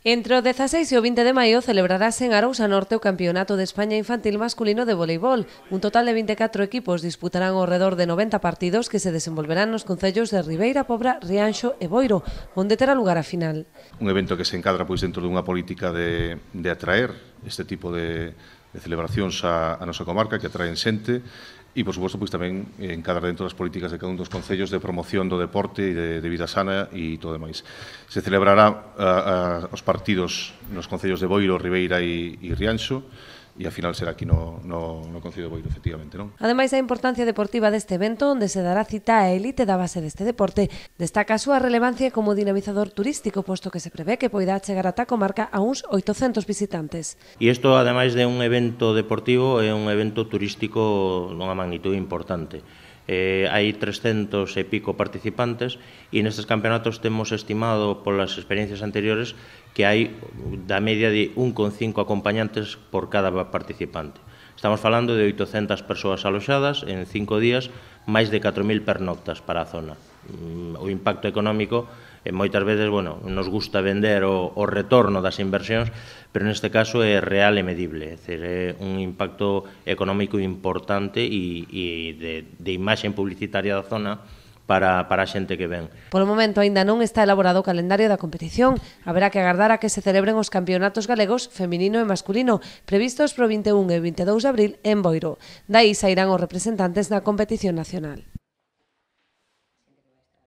Entre o 16 e o 20 de maio celebrarase en Arousa Norte o Campeonato de España Infantil Masculino de Voleibol. Un total de 24 equipos disputarán ao redor de 90 partidos que se desenvolverán nos concellos de Ribeira, Pobra, Rianxo e Boiro, onde terá lugar a final. Un evento que se encadra dentro dunha política de atraer este tipo de celebracións a nosa comarca, que atraen xente, e, por suposto, tamén encadra dentro das políticas de cada un dos concellos de promoción do deporte e de vida sana e todo demais. Se celebrará os partidos nos concellos de Boiro, Ribeira e Rianxo, e a final será aquí no concello de Boiro, efectivamente, non? Ademais da importancia deportiva deste evento, onde se dará cita á élite da base deste deporte, destaca a súa relevancia como dinamizador turístico, posto que se prevé que poida chegar ata a comarca a uns 800 visitantes. E isto, ademais de un evento deportivo, é un evento turístico dunha magnitude importante. Hai 300 e pico participantes e nestes campeonatos temos estimado polas experiencias anteriores que hai da media de 1,5 acompañantes por cada participante. Estamos falando de 800 persoas aloxadas en 5 días, máis de 4.000 pernoctas para a zona. O impacto económico, moitas veces, nos gusta vender o retorno das inversións, pero neste caso é real e medible, é un impacto económico importante e de imaxe publicitaria da zona para a xente que ven. Polo momento aínda non está elaborado o calendario da competición. Haberá que agardar a que se celebren os campeonatos galegos feminino e masculino, previstos pro 21 e 22 de abril en Boiro. Dai sairán os representantes da competición nacional.